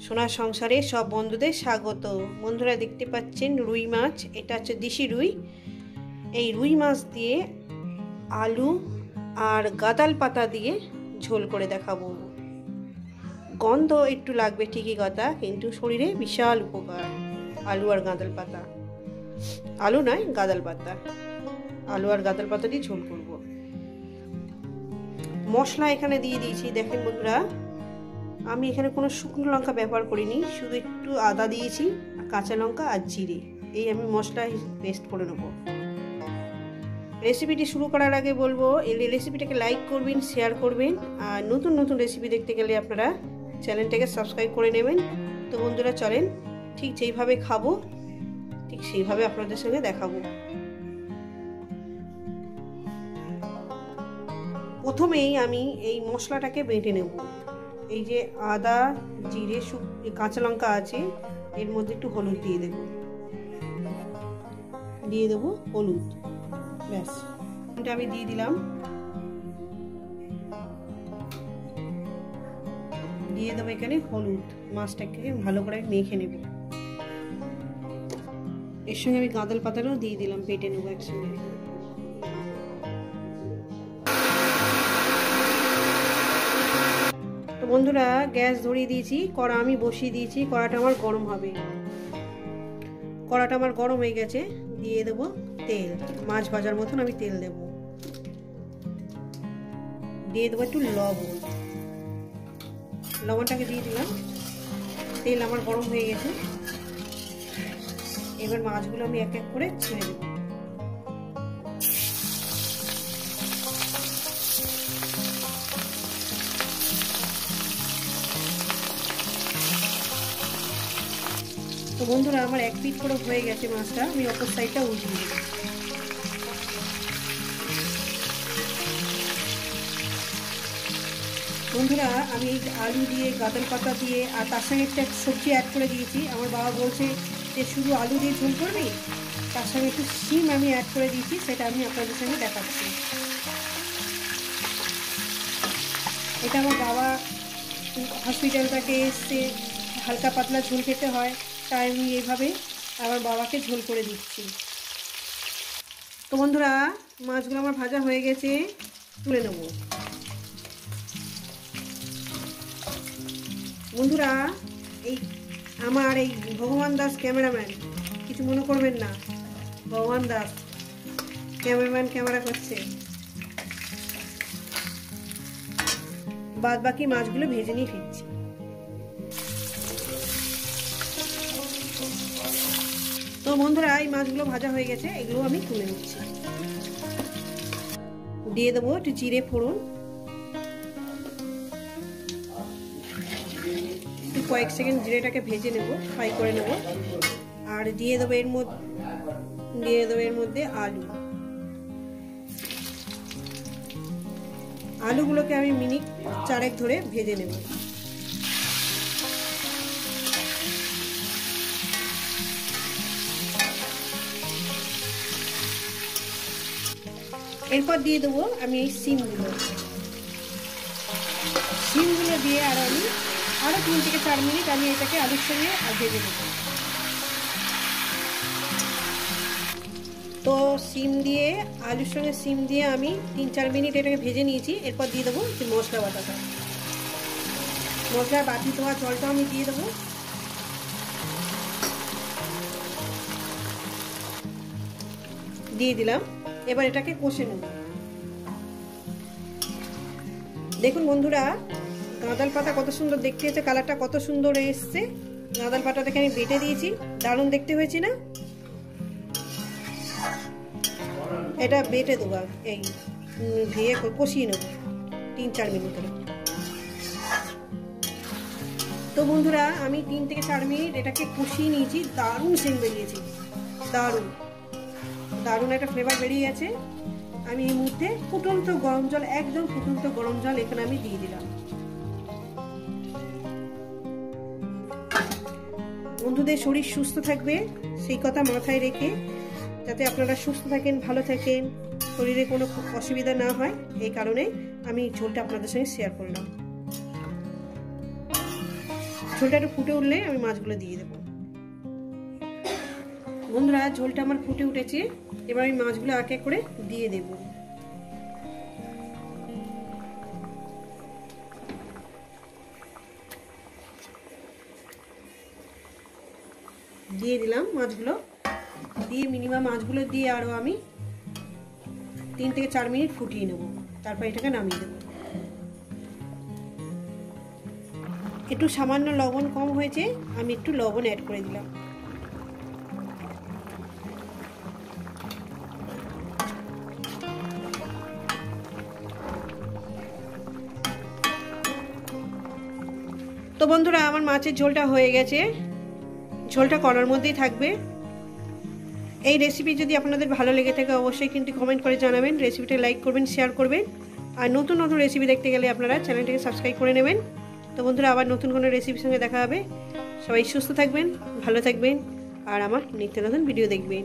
সোনার সংসারে সব বন্ধুদের স্বাগত। বন্ধুরা দেখতে পাচ্ছেন রুই মাছ, এটা হচ্ছে দেশি রুই। এই রুই মাছ দিয়ে আলু আর গাঁদাল পাতা দিয়ে ঝোল করে দেখাবো। গন্ধ একটু লাগবে ঠিকই কথা, কিন্তু শরীরে বিশাল উপকার। আলু আর গাঁদাল পাতা, আলু নয় গাঁদাল পাতা, আলু আর গাঁদাল পাতা দিয়ে ঝোল করব। মশলা এখানে দিয়ে দিয়েছি। দেখেন বন্ধুরা, আমি এখানে কোনো শুকনো লঙ্কা ব্যবহার করিনি, শুধু একটু আদা দিয়েছি, কাঁচা লঙ্কা আর জিরে, এই আমি মশলা পেস্ট করে নেব। রেসিপিটি শুরু করার আগে বলবো, এই রেসিপিটাকে লাইক করবেন, শেয়ার করবেন, আর নতুন নতুন রেসিপি দেখতে গেলে আপনারা চ্যানেলটাকে সাবস্ক্রাইব করে নেবেন। তো বন্ধুরা চলেন, ঠিক যেইভাবে খাবো ঠিক সেইভাবে আপনাদের সঙ্গে দেখাবো। প্রথমেই আমি এই মশলাটাকে বেটে নেব। এই যে আদা, জিরে, কাঁচা লঙ্কা আছে, এর মধ্যে একটু হলুদ দিয়ে দেব হলুদ, ব্যাস এটা আমি দিয়ে দিলাম। দিয়ে দেবো এখানে হলুদ, মাছটাকে ভালো করে মেখে নেব। এর সঙ্গে আমি গাঁদাল পাতাটাও দিয়ে দিলাম, বেটে নেবো একসঙ্গে। তো বন্ধুরা গ্যাস ধরিয়ে দিয়েছি, কড়া আমি বসিয়ে দিয়েছি, কড়াটা আমার গরম হবে। কড়াটা আমার গরম হয়ে গেছে, দিয়ে দেবো তেল। মাছ ভাজার মতন আমি তেল দেব। দিয়ে দেবো একটু লবণ, লবণটাকে দিয়ে দিলাম। তেল আমার গরম হয়ে গেছে, এবার মাছগুলো আমি এক এক করে ছেড়ে দেবো। তো বন্ধুরা আমার এক পিঠ করে হয়ে গেছে মাছটা, আমি অপর সাইডটা উল্টে দেব। বন্ধুরা আমি এই আলু দিয়ে, গাঁদাল পাতা দিয়ে, আর তার সঙ্গে একটা সবজি অ্যাড করে দিয়েছি। আমার বাবা বলছে যে শুধু আলু দিয়ে ঝোল করবি, তার সঙ্গে একটু শিম আমি অ্যাড করে দিয়েছি, সেটা আমি আপনাদের সঙ্গে দেখাচ্ছি। এটা আমার বাবা হসপিটাল থেকে এসছে, হালকা পাতলা ঝোল খেতে হয়, তাই আমি এইভাবে আমার বাবাকে ঝোল করে দিচ্ছি। তো বন্ধুরা মাছগুলো আমার ভাজা হয়ে গেছে, তুলে নেব। বন্ধুরা এই আমার এই ভগবান দাস ক্যামেরাম্যান, কিছু মনে করবেন না, ভগবান দাস ক্যামেরাম্যান ক্যামেরা করছে। বাদ বাকি মাছগুলো ভেজে নিয়ে ফিরছি। তো বন্ধুরা এই মাছগুলো ভাজা হয়ে গেছে, এগুলো আমি তুলে নিচ্ছি। দিয়ে দেবো একটু জিরে ফোড়ন, কয়েক সেকেন্ড জিরেটাকে ভেজে নেব, ফ্রাই করে নেব। আর দিয়ে দেবো এর মধ্যে আলু। আলুগুলোকে আমি মিনিট 4 ধরে ভেজে নেব। এরপর দিয়ে দেবো আমি এই সিমগুলো দিয়ে আরো 3 থেকে 4 মিনিট আমি এটাকে আলুর সঙ্গে ভেজে নেব। তো আলুর সঙ্গে সিম দিয়ে আমি 3-4 মিনিট এটাকে ভেজে নিয়েছি। এরপর দিয়ে দেবো মশলা বাটাটা, মশলা বাটি দেওয়া জলটা আমি দিয়ে দেবো। দিয়ে দিলাম, এবার এটাকে কষে নেব। দেখুন বন্ধুরা গাঁদাল পাতা কত সুন্দর দেখতে হয়েছে, কালারটা কত সুন্দর এসছে। গাঁদাল পাতাটাকে আমি বেটে দিয়েছি, দারুণ দেখতে হয়েছে না? এটা বেটে দেবো, এই দিয়ে কষিয়ে নেব 3-4 মিনিট ধরে। তো বন্ধুরা আমি 3 থেকে 4 মিনিট এটাকে কষিয়ে নিয়েছি, দারুণ সেন্ট বেরিয়েছে, দারুণ একটা ফ্লেভার বেরিয়ে গেছে। আমি এই মুহূর্তে ফুটন্ত গরম জল, একদম ফুটন্ত গরম জল এখানে আমি দিয়ে দিলাম। বন্ধুদের শরীর সুস্থ থাকবে সেই কথা মাথায় রেখে, যাতে আপনারা সুস্থ থাকেন, ভালো থাকেন, শরীরে কোনো অসুবিধা না হয়, এই কারণে আমি ঝোলটা আপনাদের সঙ্গে শেয়ার করলাম। ঝোলটা একটু ফুটে উঠলে আমি মাছগুলো দিয়ে দেবো। বন্ধুরা ঝোলটা আমার ফুটে উঠেছে, এবার আমি মাছগুলো এক এক করে দিয়ে দেব। দিয়ে দিলাম মাছগুলো, দিয়ে মিনিমাম মাছগুলো দিয়ে আরও আমি 3 থেকে 4 মিনিট ফুটিয়ে নেব, তারপর এটাকে নামিয়ে দেবো। একটু সামান্য লবণ কম হয়েছে, আমি একটু লবণ অ্যাড করে দিলাম। তো বন্ধুরা আমার মাছের ঝোলটা হয়ে গেছে, ঝোলটা কড়ার মধ্যেই থাকবে। এই রেসিপি যদি আপনাদের ভালো লেগে থাকে অবশ্যই কিন্তু কমেন্ট করে জানাবেন, রেসিপিটা লাইক করবেন, শেয়ার করবেন, আর নতুন নতুন রেসিপি দেখতে গেলে আপনারা চ্যানেলটাকে সাবস্ক্রাইব করে নেবেন। তো বন্ধুরা আবার নতুন কোনো রেসিপির সঙ্গে দেখা হবে। সবাই সুস্থ থাকবেন, ভালো থাকবেন, আর আমার নিত্য নতুন ভিডিও দেখবেন।